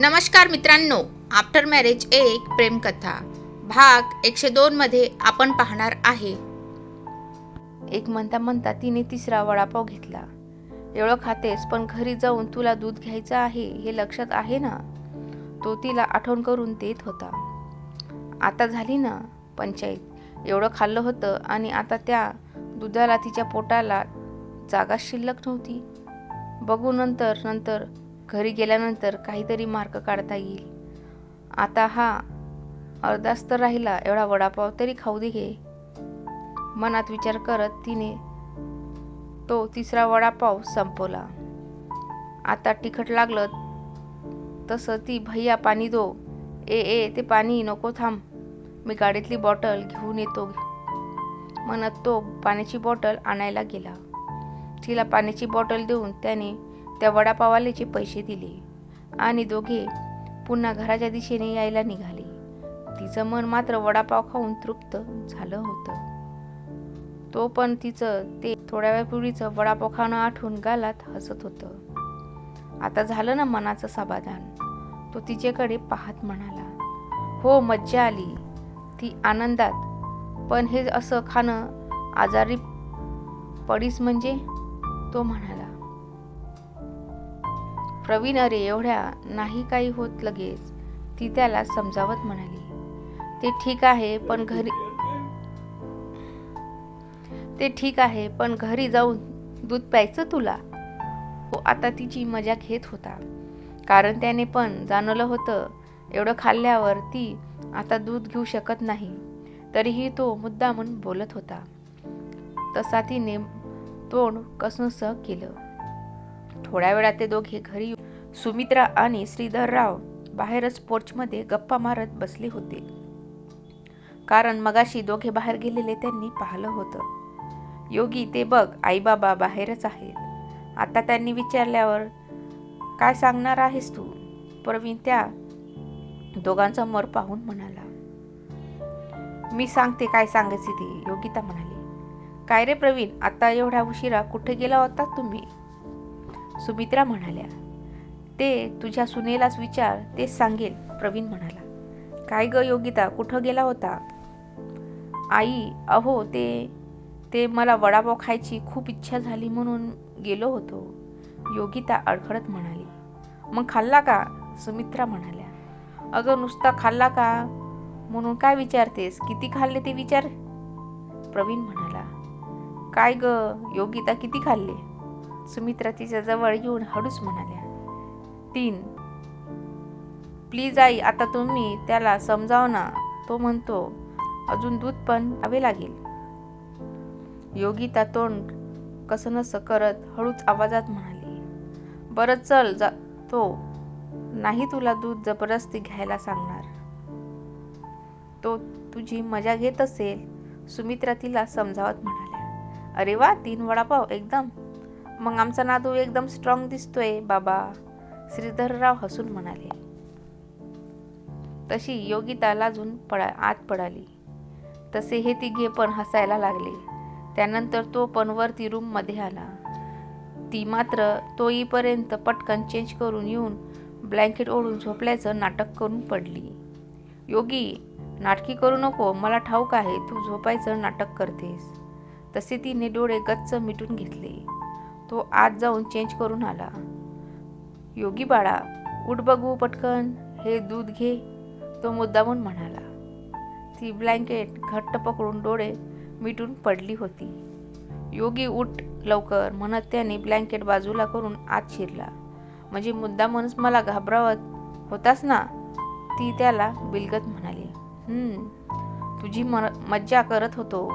नमस्कार मित्रांनो, after marriage एक प्रेमकथा भाग 102 मध्ये आपण पाहणार आहे. एक म्हणता म्हणता तिने तिसरा वडापाव घेतला. एवढं खातेस पण घरी जाऊन तुला दूध घ्यायचं आहे हे लक्षात आहे ना? तो तिला आठवण करून देत होता. आता झाली ना पंचायत. एवढं खाल्लं होतं आणि आता त्या दुधाला तिच्या पोटाला जागा शिल्लक नव्हती. बघू नंतर घरी गेल्यानंतर काहीतरी मार्ग काढता येईल. आता हा अर्धाच तर राहिला, एवढा वडापाव तरी खाऊ दे घे. मनात विचार करत तिने तो तिसरा वडापाव संपवला. आता तिखट लागलं तसं ती भैया पाणी दो. ए ते पाणी नको, थांब, मी गाडीतली बॉटल घेऊन येतो म्हणत तो पाण्याची बॉटल आणायला गेला. तिला पाण्याची बॉटल देऊन त्याने त्या वडापावाल्याचे पैसे दिले आणि दोघे पुन्हा घराच्या दिशेने यायला निघाले. तिचं मन मात्र वडापाव खाऊन तृप्त झालं होतं. तो पण तिचं ते थोड्या वेळापूर्वीचं वडापाव खाणं आठवून गालात हसत होतं. आता झालं ना मनाचं समाधान. तो तिच्याकडे पाहत म्हणाला, हो मज्जा आली. ती आनंदात, पण हे असं खाणं आजारी पडीस म्हणजे? तो म्हणाला. प्रवीण, अरे एवढ्या नाही काही होत लगेच. ती त्याला समजावत म्हणाली. ते ठीक आहे पण घरी जाऊन दूध प्यायचं तुला? तो आता तिची मजा घेत होता, कारण त्याने पण जाणवलं होतं एवढं खाल्ल्यावर ती आता दूध घेऊ शकत नाही. तरीही तो मुद्दामून बोलत होता. तसा तिने तोंड कसंसं केलं. थोड्या वेळात ते दोघे घरी. सुमित्रा आणि श्रीधरराव बाहेरच पोर्चमध्ये गप्पा मारत बसले होते, कारण मगाशी दोघे बाहेर गेलेले त्यांनी पाहिलं होतं. योगी, ते बघ, आई बाबा बाहेरच आहेत. आता त्यांनी विचारल्यावर काय सांगणार आहेस तू? प्रवीण त्या दोघांसमोर पाहून म्हणाला. मी सांगते काय सांगायचे ते, योगिता म्हणाली. काय रे प्रवीण, आता एवढ्या उशिरा कुठे गेला होता तुम्ही? सुमित्रा म्हणाल्या. ते तुझ्या सुनेलाच विचार, तेच सांगेल, प्रवीण म्हणाला. काय ग योगिता, कुठं गेला होता? आई, अहो ते मला वडापाव खायची खूप इच्छा झाली म्हणून गेलो होतो, योगिता अडखळत म्हणाली. मग खाल्ला का? सुमित्रा म्हणाल्या. अगं नुसता खाल्ला का म्हणून काय विचारतेस, किती खाल्ले ते विचार, प्रवीण म्हणाला. काय ग योगिता, किती खाल्ले? सुमित्रा तिच्या जवळ येऊन हळूच म्हणाल्या. 3. प्लीज आई, आता तुम्ही त्याला समजाव ना, तो म्हणतो अजून दूध पण द्यावे लागेल. योगिता तोंड कसंनसं करत हळूच आवाजात म्हणाली. बरं चल तो नाही तुला दूध जबरदस्ती घ्यायला सांगणार. तो तुझी मजा घेत असेल, सुमित्रा तिला समजावत म्हणाल्या. अरे वा, 3 वडापाव एकदम, मग आमचा नातू एकदम स्ट्रॉंग दिसतोय बाबा, श्रीधरराव हसून म्हणाले. तशी योगिता लाजून आत पडाली. तसे हे तिघे पण हसायला लागले. त्यानंतर तो पण वरती रूम मध्ये आला. ती मात्र तो येईपर्यंत पटकन चेंज करून येऊन ब्लँकेट ओढून झोपल्याचं नाटक करून पडली. योगी, नाटकी करू नको, मला ठाऊक आहे तू झोपायचं नाटक करतेस. तसे तिने डोळे गच्च मिटून घेतले. तो आत जाऊन चेंज करून आला. योगी बाळा, उठ बघू पटकन, हे दूध घे, तो मुद्दामून म्हणाला. ती ब्लँकेट घट्ट पकडून डोळे मिटून पडली होती. योगी, उठ लवकर म्हणत त्याने ब्लँकेट बाजूला करून आत शिरला. म्हणजे मुद्दामूनच मला घाबरवत होतास ना, ती त्याला बिलगत म्हणाली. तुझी मज्जा करत होतो,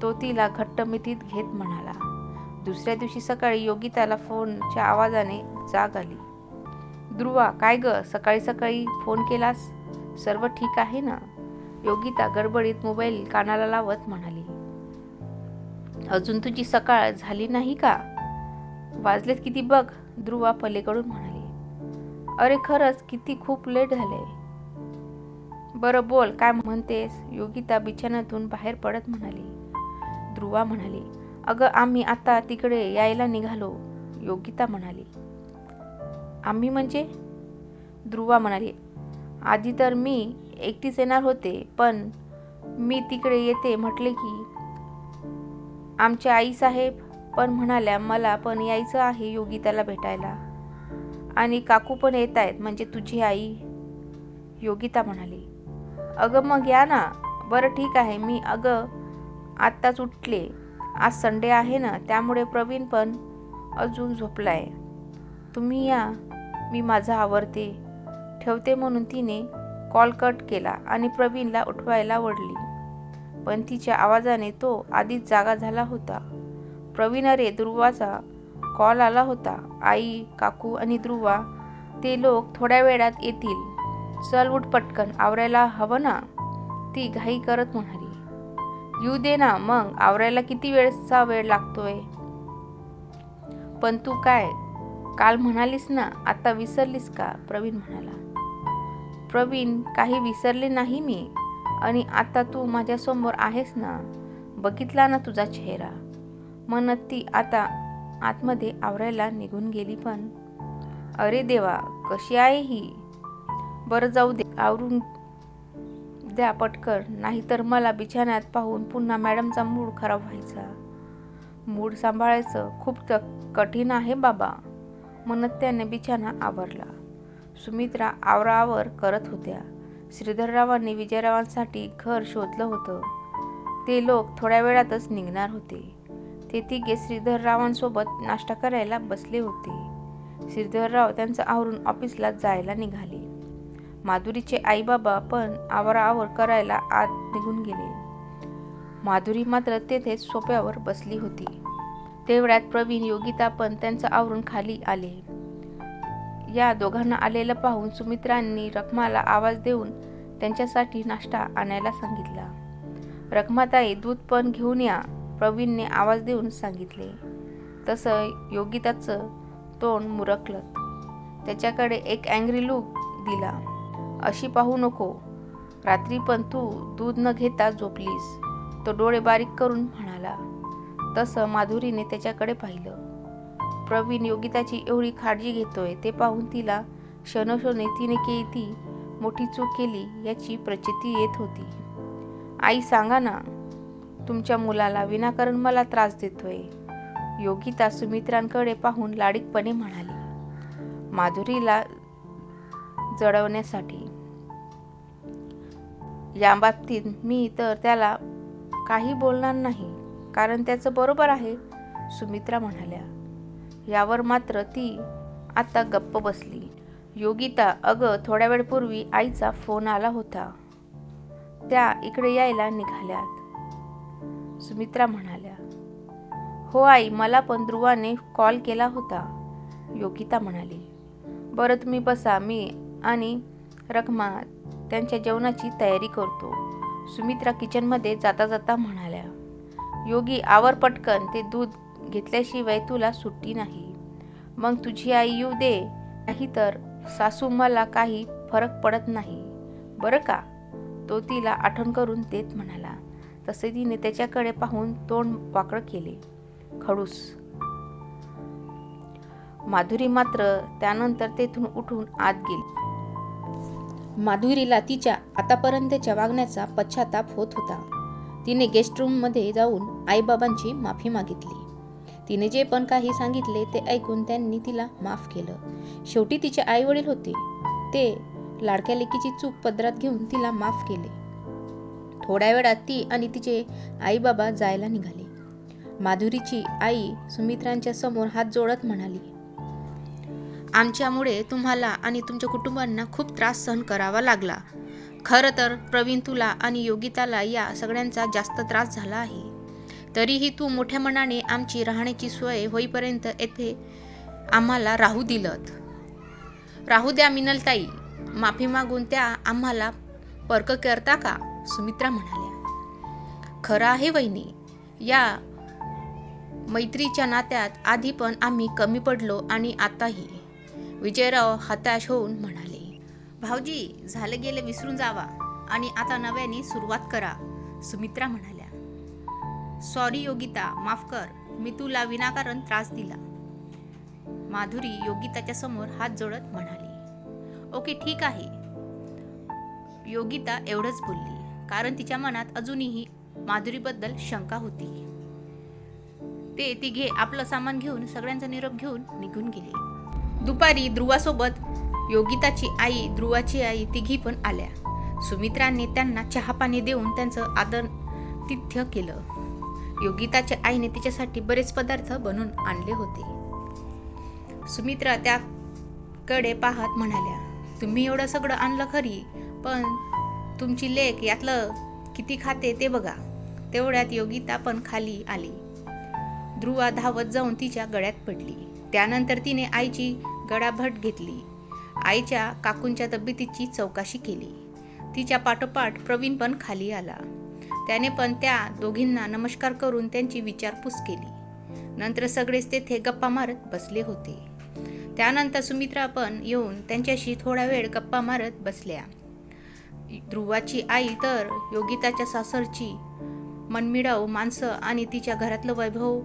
तो तिला घट्ट मिठीत घेत म्हणाला. दुसऱ्या दिवशी सकाळी योगिताला फोनच्या आवाजाने जाग आली. ध्रुवा, काय ग, सकाळी सकाळी फोन केलास? सर्व ठीक आहे ना? योगिता गडबडीत मोबाईल कानाला लावत म्हणाली. अजून तुझी सकाळ झाली नाही का? वाजलेत किती बघ, ध्रुवा पलीकडून म्हणाली. अरे खरंच, किती खूप लेट झाले. बरं बोल, काय म्हणतेस? योगिता बिछाण्यातून बाहेर पडत म्हणाली. ध्रुवा म्हणाली. अगं आम्ही आता तिकडे यायला निघालो, योगिता म्हणाली. आम्ही म्हणजे? ध्रुवा म्हणाली, आधी तर मी एकटीच येणार होते, पण मी तिकडे येते म्हटले की आमच्या आईसाहेब पण म्हणाल्या मला पण यायचं आहे योगिताला भेटायला, आणि काकू पण येत आहेत, म्हणजे तुझी आई. योगिता म्हणाली, अगं मग या ना. बरं ठीक आहे, मी आत्ताच उठले. आज संडे आहे ना, त्यामुळे प्रवीण पण अजून झोपलाय. तुम्ही या, मी माझं आवरते. ठेवते म्हणून तिने कॉल कट केला आणि प्रवीणला उठवायला ओढली, पण तिच्या आवाजाने तो आधीच जागा झाला होता. प्रवीण, अरे ध्रुवाचा कॉल आला होता. आई, काकू आणि ध्रुवा ते लोक थोड्या वेळात येतील. चल उठ पटकन, आवरायला हवं ना, ती घाई करत म्हणाली. येऊ दे ना मग, आवरायला किती वेळ लागतोय. पण तू काय काल म्हणालीस ना, आता विसरलीस का? प्रवीण म्हणाला. प्रवीण, काही विसरले नाही मी, आणि आता तू माझ्यासमोर आहेस ना, बघितला ना तुझा चेहरा, म्हणत ती आता आतमध्ये आवरायला निघून गेली. पण अरे देवा, कशी आहे ही. बरं जाऊ दे, आवरून द्या पटकन, नाहीतर मला बिछाण्यात पाहून पुन्हा मॅडमचा मूड खराब व्हायचा. मूड सांभाळायचं खूप कठीण आहे बाबा, म्हणत त्याने बिछाना आवरला. सुमित्रा आवराआवर करत होत्या. श्रीधररावांनी विजयरावांसाठी घर शोधलं होतं. ते लोक थोड्या वेळातच निघणार होते. ते तिघे श्रीधररावांसोबत नाश्ता करायला बसले होते. श्रीधरराव त्यांचं आवरून ऑफिसला जायला निघाले. माधुरीचे आईबाबा पण आवराआवर करायला आत निघून गेले. माधुरी मात्र तेथेच सोफ्यावर बसली होती. तेवढ्यात प्रवीण, योगिता पण त्यांचं आवरून खाली आले. या दोघांना आलेलं पाहून सुमित्रांनी रखमाला आवाज देऊन त्यांच्यासाठी नाश्ता आणायला सांगितला. रखमाताई, दूध पण घेऊन या, प्रवीणने आवाज देऊन सांगितले. तसं योगिताचं तोंड मुरकलं. त्याच्याकडे एक अँग्री लूक दिला. अशी पाहू नको, रात्री पण तू दूध न घेता झोपलीस, तो डोळे बारीक करून म्हणाला. तसं माधुरीने त्याच्याकडे पाहिलं. प्रवीण योगिताची एवढी काळजी घेतोय ते पाहून तिला क्षणोक्षणी तिने किती मोठी चूक केली याची प्रचिती येत होती. आई, सांगा ना, तुमच्या मुलाला विनाकारण मला त्रास देतोय, योगिता सुमित्रांकडे पाहून लाडीकपणे म्हणाली. माधुरीला जळवण्यासाठी, याबाबतीत मी तर त्याला काही बोलणार नाही, कारण त्याचं बरोबर आहे, सुमित्रा म्हणाल्या. यावर मात्र ती आता गप्प बसली. योगिता, अगं थोड्या वेळपूर्वी आईचा फोन आला होता, त्या इकडे यायला निघाल्यात, सुमित्रा म्हणाल्या. हो आई, मला पण ध्रुवाने कॉल केला होता, योगिता म्हणाली. बरं तुम्ही बसा, मी आणि रखमा त्यांच्या जेवणाची तयारी करतो, सुमित्रा किचनमध्ये जाता जाता म्हणाल्या. योगी, आवर पटकन, ते दूध घेतल्याशिवाय तुला सुट्टी नाही. मग तुझी आई येऊ दे, नाही तर सासू, मला काही फरक पडत नाही बरं का, तो तिला आठवण करून देत म्हणाला. तसे तिने त्याच्याकडे पाहून तोंड वाकडं केले. खडूस. माधुरी मात्र त्यानंतर तेथून उठून आत गेली. माधुरीला तिच्या आतापर्यंतच्या वागण्याचा पश्चाताप होत होता. तिने गेस्ट रूममध्ये जाऊन आईबाबांची माफी मागितली. तिने जे पण काही सांगितले ते ऐकून त्यांनी तिला माफ केलं. शेवटी तिचे आईवडील होते, ते लाडक्या लेकीची चूक पदरात घेऊन तिला माफ केले. थोड्या वेळात ती आणि तिचे आईबाबा जायला निघाले. माधुरीची आई सुमित्रांच्या समोर हात जोडत म्हणाली. आमच्यामुळे तुम्हाला आणि तुमच्या कुटुंबांना खूप त्रास सहन करावा लागला. खरं तर प्रवीण, तुला आणि योगिताला या सगळ्यांचा जास्त त्रास झाला आहे. तरीही तू मोठ्या मनाने आमची राहण्याची सोय होईपर्यंत येथे आम्हाला राहू दिलत. राहू द्या मिनलताई, माफी मागून त्या आम्हाला परक करता का, सुमित्रा म्हणाल्या. खरं आहे वहिनी, या मैत्रीच्या नात्यात आधी पण आम्ही कमी पडलो आणि आताही, विजयराव हताश होऊन म्हणाले. भाऊजी, झालं गेलं विसरून जावा आणि आता नव्याने सुरुवात करा, सुमित्रा म्हणाल्या. सॉरी योगिता, माफ कर, मी तुला विनाकारण त्रास दिला, माधुरी योगिताच्या समोर हात जोडत म्हणाली. ओके ठीक आहे, योगिता एवढंच बोलली, कारण तिच्या मनात अजूनही माधुरीबद्दल शंका होती. ते तिघे आपलं सामान घेऊन सगळ्यांचा निरोप घेऊन निघून गेले. दुपारी ध्रुवासोबत योगिताची आई, ध्रुवाची आई तिघी पण आल्या. सुमित्राने त्यांना चहा पाणी देऊन त्यांचं आदरातिथ्य केलं. योगिताच्या आईने तिच्यासाठी बरेच पदार्थ बनवून आणले होते. सुमित्रा त्याकडे पाहत म्हणाल्या, तुम्ही एवढं सगळं आणलं खरी, पण तुमची लेक यातलं किती खाते ते बघा. तेवढ्यात योगिता पण खाली आली. ध्रुवा धावत जाऊन तिच्या गळ्यात पडली. त्यानंतर तिने आईची गळाभट घेतली. आईच्या काकूंच्या तब्येतीची चौकशी केली. तिच्या पाठोपाठ प्रवीण पण खाली आला. त्याने पण त्या दोघींना नमस्कार करून त्यांची विचारपूस केली. नंतर सगळेच तेथे गप्पा मारत बसले होते. त्यानंतर सुमित्रा पण येऊन त्यांच्याशी थोडा वेळ गप्पा मारत बसल्या. ध्रुवाची आई तर योगिताच्या सासरची मनमिळाऊ माणसं आणि तिच्या घरातलं वैभव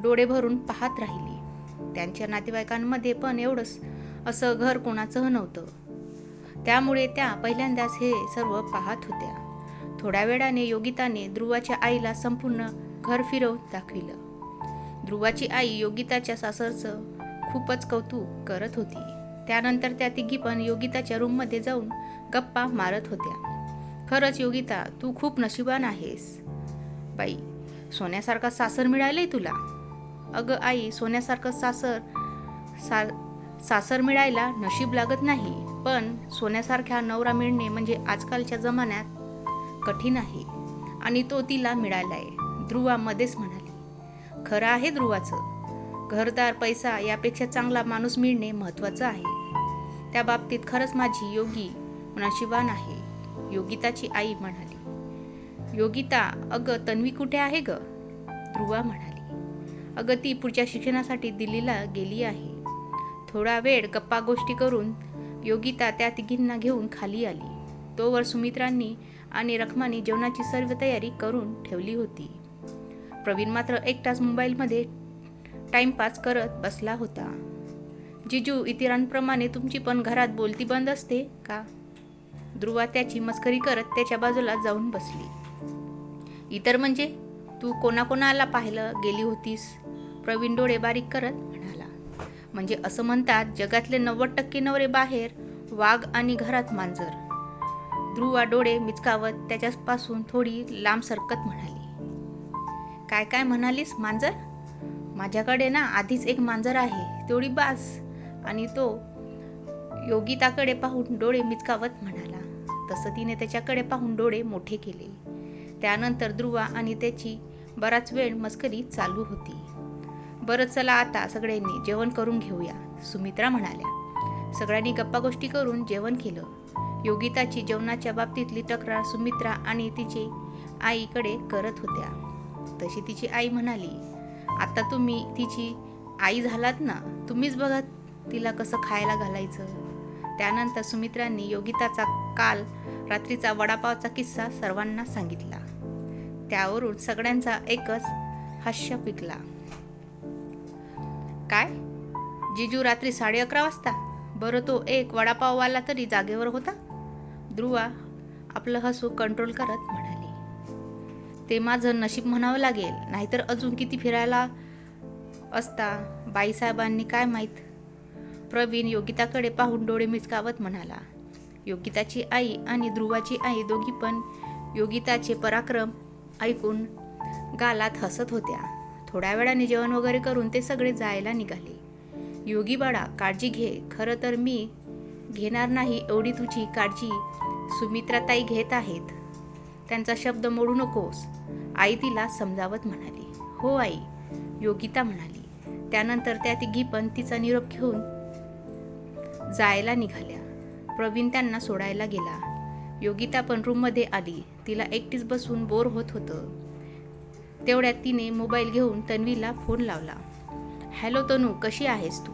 डोळे भरून पाहत राहिली. त्यांच्या नातेवाईकांमध्ये पण एवढंच असं घर कोणाचं नव्हतं. त्यामुळे त्या पहिल्यांदाच हे सर्व पाहत होत्या. थोड्या वेळाने योगिताने ध्रुवाच्या आईला संपूर्ण घर फिरवून दाखविलं. ध्रुवाची आई योगिताच्या सासरचं खूपच कौतुक करत होती. त्यानंतर त्या तिघी पण योगिताच्या रूममध्ये जाऊन गप्पा मारत होत्या. खरंच योगिता, तू खूप नशिबान आहेस बाई, सोन्यासारखा सासर मिळालंय तुला. अगं आई, सोन्यासारखं सासर मिळायला नशीब लागत नाही, पण सोन्यासारखा नवरा मिळणे म्हणजे आजकालच्या जमान्यात कठीण आहे, आणि तो तिला मिळालाय, ध्रुवा मध्येच म्हणाली. खरं आहे ध्रुवाचं, घरदार पैसा यापेक्षा चांगला माणूस मिळणे महत्त्वाचं आहे. त्या बाबतीत खरंच माझी योगी नशिबान आहे, योगिताची आई म्हणाली. योगिता, अगं तन्वी कुठे आहे ग? ध्रुवा म्हणाली. अगं ती पुढच्या शिक्षणासाठी दिल्लीला गेली आहे. थोडा वेळ गप्पा गोष्टी करून योगिता त्या तिघींना घेऊन खाली आली. तोवर सुमित्रांनी आणि रखमानी जेवणाची सर्व तयारी करून ठेवली होती. प्रवीण मात्र एकटाच मोबाईलमध्ये टाइमपास करत बसला होता. जिजू, इतरांप्रमाणे तुमची पण घरात बोलती बंद असते का? ध्रुवा त्याची मस्करी करत त्याच्या बाजूला जाऊन बसली. इतर म्हणजे तू कोणाकोणाला पाहायला गेली होतीस? प्रवीण डोळे बारीक करत म्हणाला. म्हणजे असं म्हणतात, जगातले 90% नवरे बाहेर वाघ आणि घरात मांजर. ध्रुवा डोळे मिचकावत त्याच्यापासून थोडी लांब सरकत म्हणाली. काय काय म्हणालीस? मांजर? माझ्याकडे ना आधीच एक मांजर आहे, तेवढी बास. आणि तो योगिताकडे पाहून डोळे मिचकावत म्हणाला. तसं तिने त्याच्याकडे पाहून डोळे मोठे केले. त्यानंतर ध्रुवा आणि त्याची बराच वेळ मस्करी चालू होती. बरं चला आता सगळ्यांनी जेवण करून घेऊया, सुमित्रा म्हणाल्या. सगळ्यांनी गप्पा गोष्टी करून जेवण केलं. योगिताची जेवणाच्या बाबतीतली तक्रार सुमित्रा आणि तिची आईकडे करत होत्या. तशी तिची आई म्हणाली, आता तुम्ही तिची आई झालात ना, तुम्हीच बघा तिला कसं खायला घालायचं. त्यानंतर सुमित्रांनी योगिताचा काल रात्रीचा वडापावचा किस्सा सर्वांना सांगितला. त्यावरून सगळ्यांचा एकच हास्य पिकला. काय, जिजू रात्री 11:30 वाजता? बरं, तो एक वडापाववाला तरी जागेवर होता? ध्रुवा आपलं हसू कंट्रोल करत म्हणाली. ते माझं नशीब म्हणावं लागेल, नाहीतर अजून किती फिरायला असता बाईसाहेबांनी काय माहीत. प्रवीण योगिताकडे पाहून डोळे मिचकावत म्हणाला. योगिताची आई आणि ध्रुवाची आई दोघी पण योगिताचे पराक्रम ऐकून गालात हसत होत्या. थोड्या वेळाने जेवण वगैरे करून ते सगळे जायला निघाले. योगी बाळा, काळजी घे. खरं तर मी घेणार नाही एवढी तुझी काळजी सुमित्राताई घेत आहेत. त्यांचा शब्द मोडू नकोस, आई तिला समजावत म्हणाली. हो आई, योगिता म्हणाली. त्यानंतर त्या तिघी पण तिचा निरोप घेऊन जायला निघाल्या. प्रवीण त्यांना सोडायला गेला. योगिता पण रूममध्ये आली. तिला एकटीच बसून बोर होत होतं. तेवढ्यात तिने मोबाईल घेऊन तन्वीला फोन लावला. हॅलो तनू, कशी आहेस तू?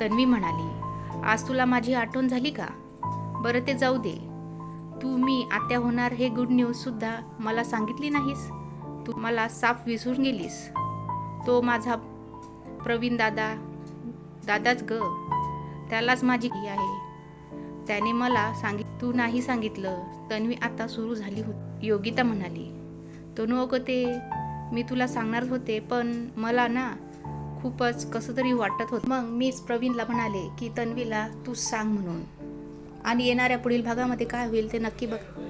तन्वी म्हणाली, आज तुला माझी आठवण झाली का? बरं ते जाऊ दे, तू मी आत्या होणार हे गुड न्यूज सुद्धा मला सांगितली नाहीस. तू मला साफ विसरून गेलीस. तो माझा प्रवीण दादाच ग, त्यालाच माझी आहे. त्याने मला तू नाही सांगितलं. तन्वी आता सुरू झाली होती. योगिता म्हणाली, तनू अगं ते मी तुला सांगणार होते, पण मला ना खूपच कसं तरी वाटत होतं. मग मीच प्रवीणला म्हणाले की तन्वीला तूच सांग म्हणून. आणि येणाऱ्या पुढील भागामध्ये काय होईल ते नक्की बघ.